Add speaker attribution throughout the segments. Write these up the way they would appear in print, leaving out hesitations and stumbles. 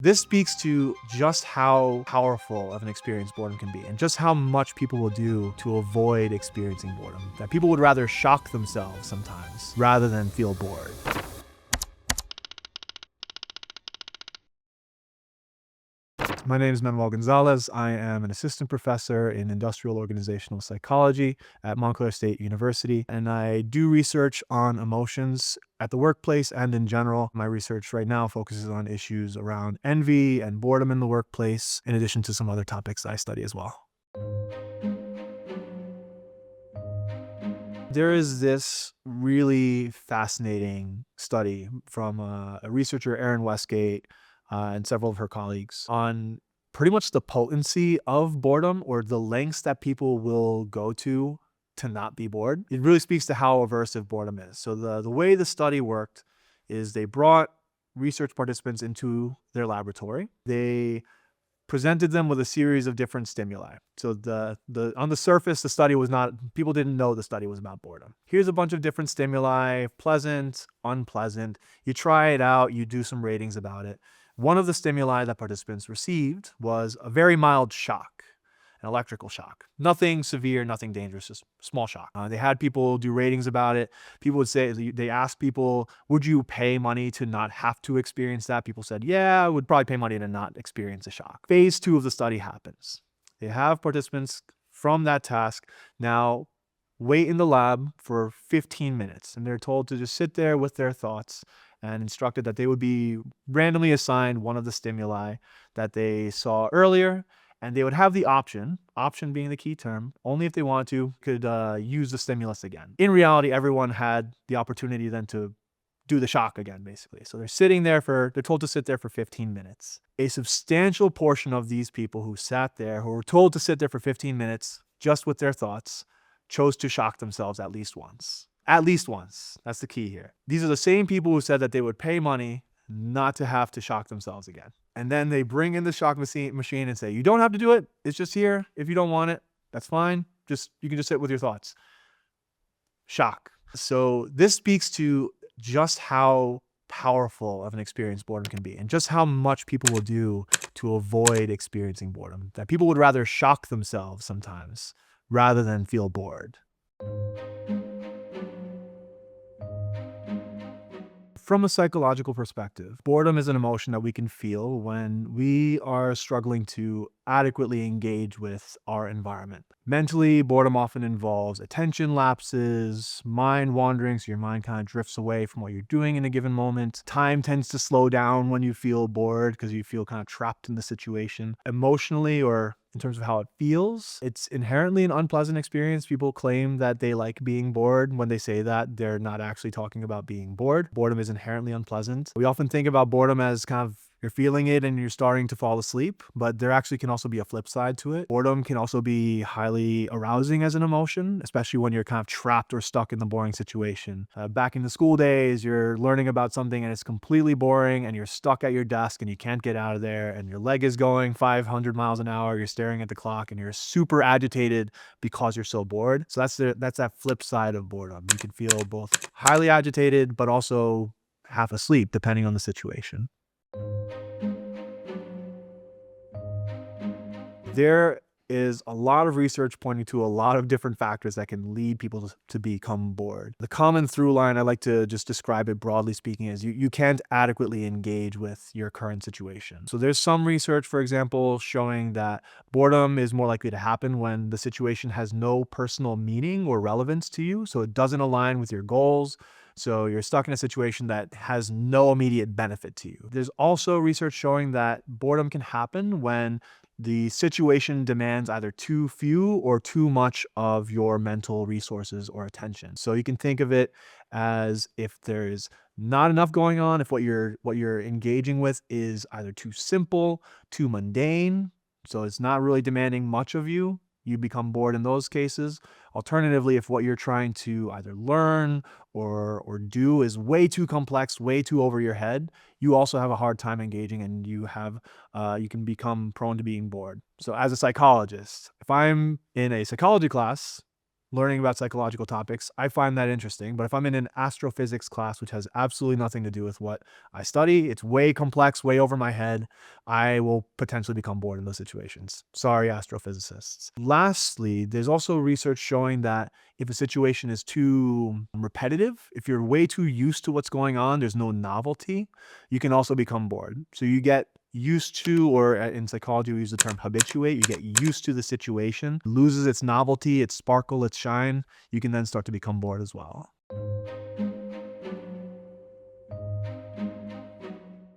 Speaker 1: This speaks to just how powerful of an experience boredom can be and just how much people will do to avoid experiencing boredom. That people would rather shock themselves sometimes rather than feel bored. My name is Manuel Gonzalez. I am an assistant professor in industrial organizational psychology at Montclair State University, and I do research on emotions at the workplace and in general. My research right now focuses on issues around envy and boredom in the workplace, in addition to some other topics I study as well. There is this really fascinating study from a researcher, Erin Westgate, and several of her colleagues on pretty much the potency of boredom or the lengths that people will go to not be bored. It really speaks to how aversive boredom is. So the way the study worked is they brought research participants into their laboratory. They presented them with a series of different stimuli. So on the surface, the study was not, people didn't know the study was about boredom. Here's a bunch of different stimuli, pleasant, unpleasant. You try it out, you do some ratings about it. One of the stimuli that participants received was a very mild shock, an electrical shock. Nothing severe, nothing dangerous, just small shock. They had people do ratings about it. People would say, they asked people, would you pay money to not have to experience that? People said, yeah, I would probably pay money to not experience a shock. Phase 2 of the study happens. They have participants from that task now wait in the lab for 15 minutes, and they're told to just sit there with their thoughts and instructed that they would be randomly assigned one of the stimuli that they saw earlier, and they would have the option being the key term, only if they wanted to, could use the stimulus again. In reality, everyone had the opportunity then to do the shock again, basically. So they're told to sit there for 15 minutes. A substantial portion of these people who sat there, who were told to sit there for 15 minutes just with their thoughts, chose to shock themselves at least once. At least once. That's the key here. These are the same people who said that they would pay money not to have to shock themselves again. And then they bring in the shock machine and say, you don't have to do it. It's just here. If you don't want it, that's fine. You can just sit with your thoughts. Shock. So this speaks to just how powerful of an experience boredom can be and just how much people will do to avoid experiencing boredom. That people would rather shock themselves sometimes rather than feel bored. From a psychological perspective, boredom is an emotion that we can feel when we are struggling to adequately engage with our environment. Mentally, boredom often involves attention lapses, mind wandering, so your mind kind of drifts away from what you're doing in a given moment. Time tends to slow down when you feel bored because you feel kind of trapped in the situation. Emotionally, or in terms of how it feels, it's inherently an unpleasant experience. People claim that they like being bored. When they say that, they're not actually talking about being bored. Boredom is inherently unpleasant. We often think about boredom as kind of you're feeling it and you're starting to fall asleep, but there actually can also be a flip side to it. Boredom can also be highly arousing as an emotion, especially when you're kind of trapped or stuck in the boring situation. Back in the school days, you're learning about something and it's completely boring and you're stuck at your desk and you can't get out of there and your leg is going 500 miles an hour. You're staring at the clock and you're super agitated because you're so bored. So that's that flip side of boredom. You can feel both highly agitated, but also half asleep, depending on the situation. There is a lot of research pointing to a lot of different factors that can lead people to become bored. The common through line, I like to just describe it broadly speaking, is you can't adequately engage with your current situation. So there's some research, for example, showing that boredom is more likely to happen when the situation has no personal meaning or relevance to you. So it doesn't align with your goals. So you're stuck in a situation that has no immediate benefit to you. There's also research showing that boredom can happen when the situation demands either too few or too much of your mental resources or attention. So you can think of it as if there's not enough going on, if what you're engaging with is either too simple, too mundane, so it's not really demanding much of you, you become bored in those cases. Alternatively, if what you're trying to either learn or do is way too complex, way too over your head, you also have a hard time engaging and you can become prone to being bored. So as a psychologist, if I'm in a psychology class learning about psychological topics, I find that interesting. But if I'm in an astrophysics class, which has absolutely nothing to do with what I study, it's way complex, way over my head, I will potentially become bored in those situations. Sorry, astrophysicists. Lastly, there's also research showing that if a situation is too repetitive, if you're way too used to what's going on, there's no novelty, you can also become bored. So you get used to, or in psychology, we use the term habituate. You get used to the situation, loses its novelty, its sparkle, its shine. You can then start to become bored as well.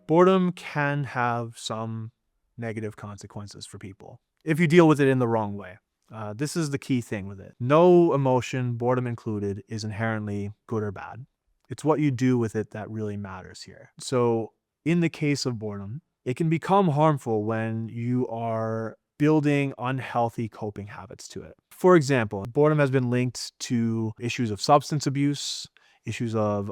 Speaker 1: Boredom can have some negative consequences for people if you deal with it in the wrong way. This is the key thing with it. No emotion, boredom included, is inherently good or bad. It's what you do with it that really matters here. So in the case of boredom, it can become harmful when you are building unhealthy coping habits to it. For example, boredom has been linked to issues of substance abuse, issues of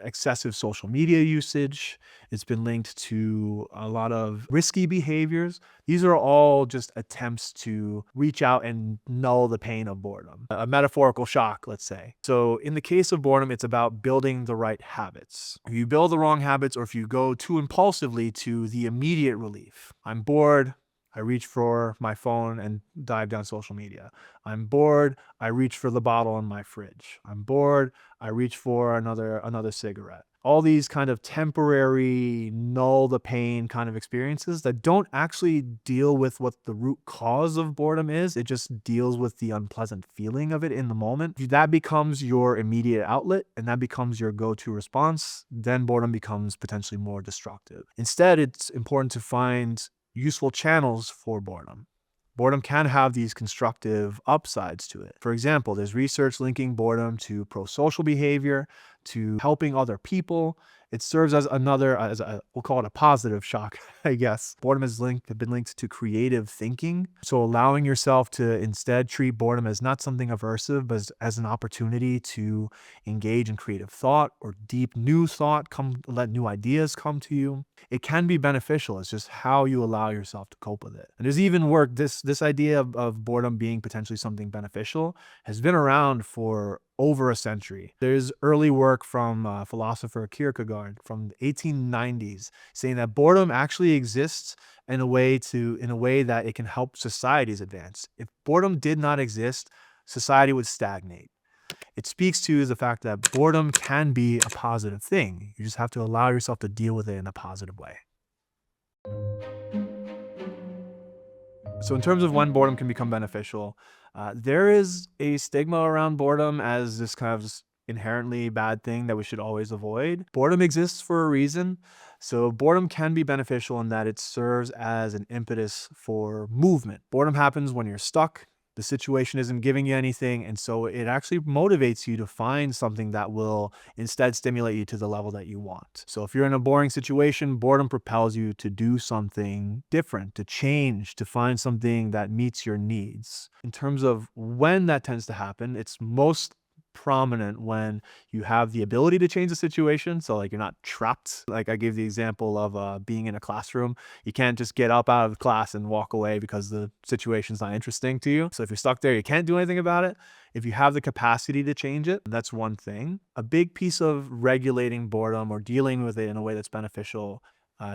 Speaker 1: excessive social media usage. It's been linked to a lot of risky behaviors. These are all just attempts to reach out and null the pain of boredom, a metaphorical shock, let's say. So in the case of boredom, it's about building the right habits. If you build the wrong habits, or if you go too impulsively to the immediate relief, I'm bored, I reach for my phone and dive down social media. I'm bored, I reach for the bottle in my fridge. I'm bored, I reach for another cigarette. All these kind of temporary, null the pain kind of experiences that don't actually deal with what the root cause of boredom is. It just deals with the unpleasant feeling of it in the moment. If that becomes your immediate outlet and that becomes your go-to response, then boredom becomes potentially more destructive. Instead, it's important to find useful channels for boredom. Boredom can have these constructive upsides to it. For example, there's research linking boredom to pro-social behavior, to helping other people. It serves as we'll call it a positive shock, I guess. Boredom has been linked to creative thinking. So allowing yourself to instead treat boredom as not something aversive, but as an opportunity to engage in creative thought or deep new thought, let new ideas come to you. It can be beneficial. It's just how you allow yourself to cope with it. And there's even work, this idea of boredom being potentially something beneficial has been around for over a century. There's early work from philosopher Kierkegaard from the 1890s saying that boredom actually exists in a way that it can help societies advance. If boredom did not exist, society would stagnate. It speaks to the fact that boredom can be a positive thing. You just have to allow yourself to deal with it in a positive way. So in terms of when boredom can become beneficial, there is a stigma around boredom as this kind of inherently bad thing that we should always avoid. Boredom exists for a reason. So boredom can be beneficial in that it serves as an impetus for movement. Boredom happens when you're stuck. The situation isn't giving you anything, and so it actually motivates you to find something that will instead stimulate you to the level that you want. So if you're in a boring situation, boredom propels you to do something different, to change, to find something that meets your needs. In terms of when that tends to happen, it's most prominent when you have the ability to change the situation. So like you're not trapped. Like I gave the example of being in a classroom. You can't just get up out of the class and walk away because the situation's not interesting to you. So if you're stuck there, you can't do anything about it. If you have the capacity to change it, that's one thing. A big piece of regulating boredom or dealing with it in a way that's beneficial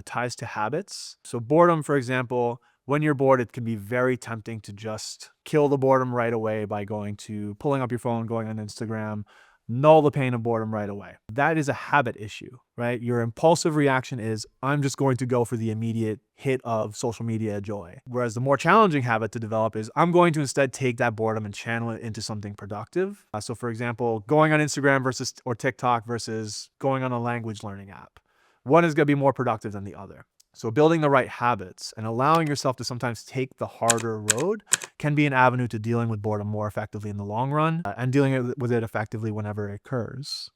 Speaker 1: ties to habits. So boredom, for example, when you're bored, it can be very tempting to just kill the boredom right away by pulling up your phone, going on Instagram, null the pain of boredom right away. That is a habit issue, right? Your impulsive reaction is, I'm just going to go for the immediate hit of social media joy. Whereas the more challenging habit to develop is, I'm going to instead take that boredom and channel it into something productive. So for example, going on Instagram or TikTok versus going on a language learning app. One is going to be more productive than the other. So building the right habits and allowing yourself to sometimes take the harder road can be an avenue to dealing with boredom more effectively in the long run and dealing with it effectively whenever it occurs.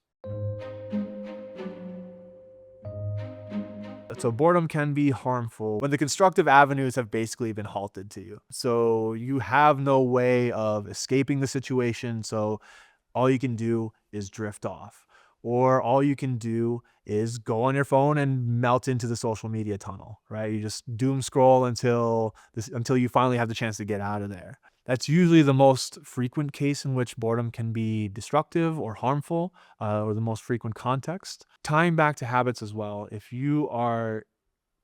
Speaker 1: So boredom can be harmful when the constructive avenues have basically been halted to you. So you have no way of escaping the situation. So all you can do is drift off. Or all you can do is go on your phone and melt into the social media tunnel, right? You just doom scroll until you finally have the chance to get out of there. That's usually the most frequent case in which boredom can be destructive or harmful, or the most frequent context. Tying back to habits as well, if you are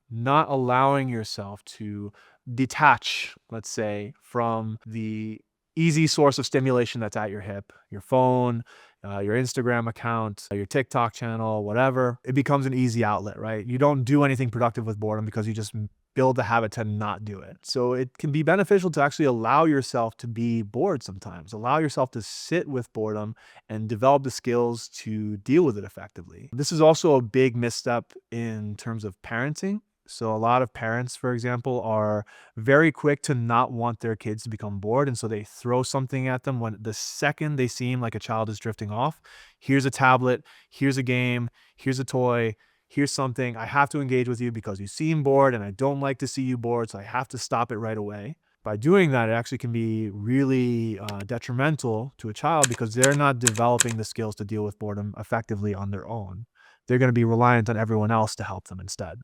Speaker 1: not allowing yourself to detach, let's say, from the easy source of stimulation that's at your hip, your phone, your Instagram account, your TikTok channel, whatever, it becomes an easy outlet, right? You don't do anything productive with boredom because you just build the habit to not do it. So it can be beneficial to actually allow yourself to be bored sometimes. Allow yourself to sit with boredom and develop the skills to deal with it effectively. This is also a big misstep in terms of parenting. So a lot of parents, for example, are very quick to not want their kids to become bored. And so they throw something at them when the second they seem like a child is drifting off. Here's a tablet, here's a game, here's a toy, here's something. I have to engage with you because you seem bored and I don't like to see you bored. So I have to stop it right away. By doing that, it actually can be really detrimental to a child because they're not developing the skills to deal with boredom effectively on their own. They're going to be reliant on everyone else to help them instead.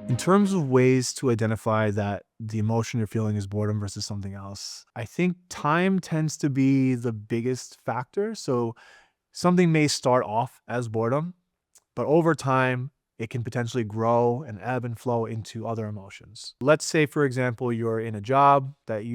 Speaker 1: In terms of ways to identify that the emotion you're feeling is boredom versus something else, I think time tends to be the biggest factor. So something may start off as boredom, but over time, it can potentially grow and ebb and flow into other emotions. Let's say, for example, you're in a job that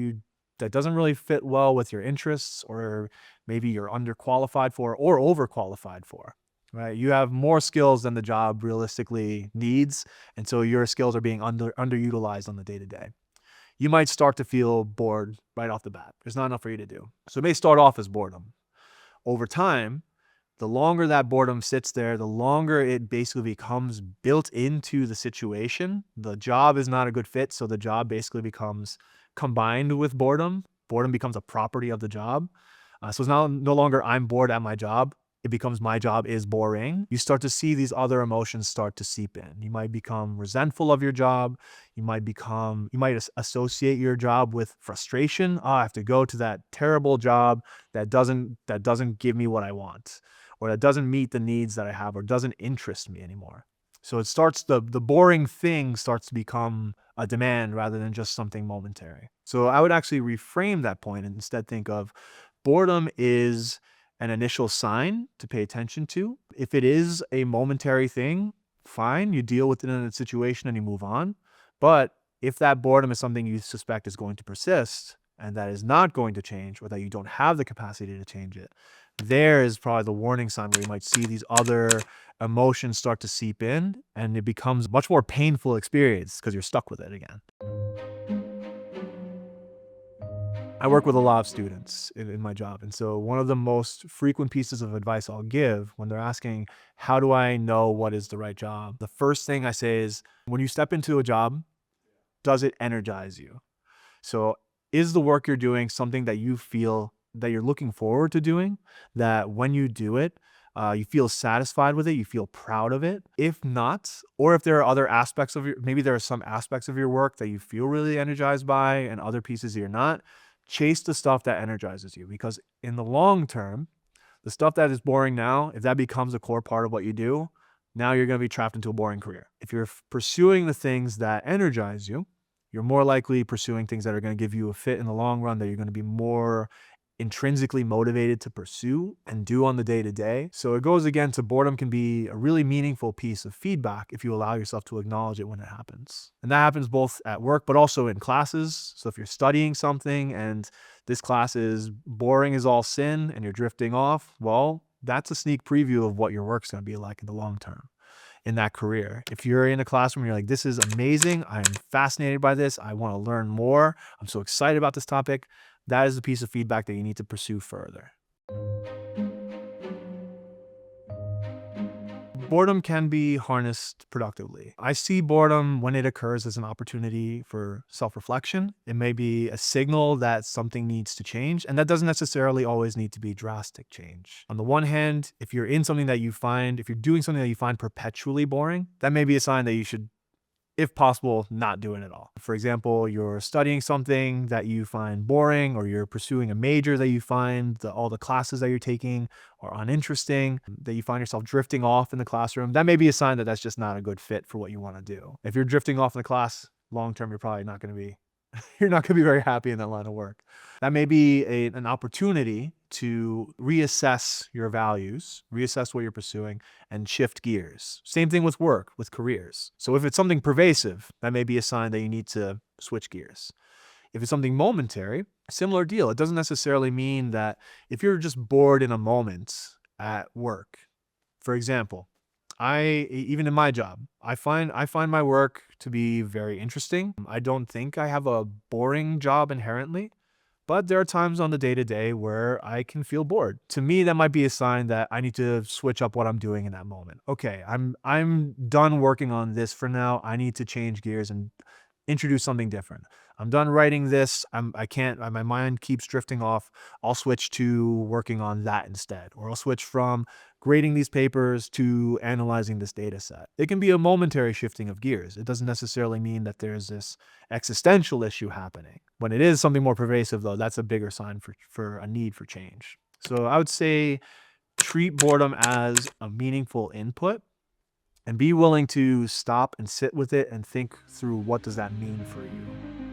Speaker 1: doesn't really fit well with your interests, or maybe you're underqualified for or overqualified for. Right? You have more skills than the job realistically needs, and so your skills are being underutilized on the day-to-day. You might start to feel bored right off the bat. There's not enough for you to do. So it may start off as boredom. Over time, the longer that boredom sits there, the longer it basically becomes built into the situation. The job is not a good fit, so the job basically becomes combined with boredom. Boredom becomes a property of the job. So it's now no longer I'm bored at my job. It becomes my job is boring. You start to see these other emotions start to seep in. You might become resentful of your job. You might associate your job with frustration. Oh, I have to go to that terrible job that doesn't give me what I want, or that doesn't meet the needs that I have, or doesn't interest me anymore. So it starts, the boring thing starts to become a demand rather than just something momentary. So I would actually reframe that point and instead think of boredom is an initial sign to pay attention to. If it is a momentary thing, fine, you deal with it in a situation and you move on. But if that boredom is something you suspect is going to persist and that is not going to change, or that you don't have the capacity to change it, there is probably the warning sign where you might see these other emotions start to seep in, and it becomes a much more painful experience because you're stuck with it again. I work with a lot of students in my job. And so one of the most frequent pieces of advice I'll give when they're asking, how do I know what is the right job? The first thing I say is, when you step into a job, does it energize you? So is the work you're doing something that you feel that you're looking forward to doing, that when you do it, you feel satisfied with it, you feel proud of it? If not, or if there are other aspects of maybe there are some aspects of your work that you feel really energized by and other pieces you're not, chase the stuff that energizes you, because in the long term, the stuff that is boring now, if that becomes a core part of what you do, now you're going to be trapped into a boring career. If you're pursuing the things that energize you, you're more likely pursuing things that are going to give you a fit in the long run, that you're going to be more intrinsically motivated to pursue and do on the day-to-day. So it goes again to, boredom can be a really meaningful piece of feedback if you allow yourself to acknowledge it when it happens. And that happens both at work, but also in classes. So if you're studying something and this class is boring as all sin and you're drifting off, well, that's a sneak preview of what your work's going to be like in the long term in that career. If you're in a classroom, you're like, this is amazing, I'm fascinated by this, I want to learn more, I'm so excited about this topic, that is a piece of feedback that you need to pursue further. Boredom can be harnessed productively. I see boredom when it occurs as an opportunity for self-reflection. It may be a signal that something needs to change, and that doesn't necessarily always need to be drastic change. On the one hand, if you're doing something that you find perpetually boring, that may be a sign that you should, if possible, not do it at all. For example, you're studying something that you find boring, or you're pursuing a major that you find all the classes that you're taking are uninteresting, that you find yourself drifting off in the classroom. That may be a sign that that's just not a good fit for what you want to do. If you're drifting off in the class, long term, you're probably not going to be you're not going to be very happy in that line of work. That may be an opportunity to reassess your values, reassess what you're pursuing, and shift gears. Same thing with work, with careers. So if it's something pervasive, that may be a sign that you need to switch gears. If it's something momentary, similar deal. It doesn't necessarily mean that if you're just bored in a moment at work, for example, even in my job, I find my work to be very interesting. I don't think I have a boring job inherently, but there are times on the day-to-day where I can feel bored. To me, that might be a sign that I need to switch up what I'm doing in that moment. Okay, I'm done working on this for now. I need to change gears and introduce something different. I'm done writing this. I can't, my mind keeps drifting off. I'll switch to working on that instead, or I'll switch from grading these papers to analyzing this data set. It can be a momentary shifting of gears. It doesn't necessarily mean that there's this existential issue happening. When it is something more pervasive, though, that's a bigger sign for a need for change. So I would say treat boredom as a meaningful input and be willing to stop and sit with it and think through what does that mean for you.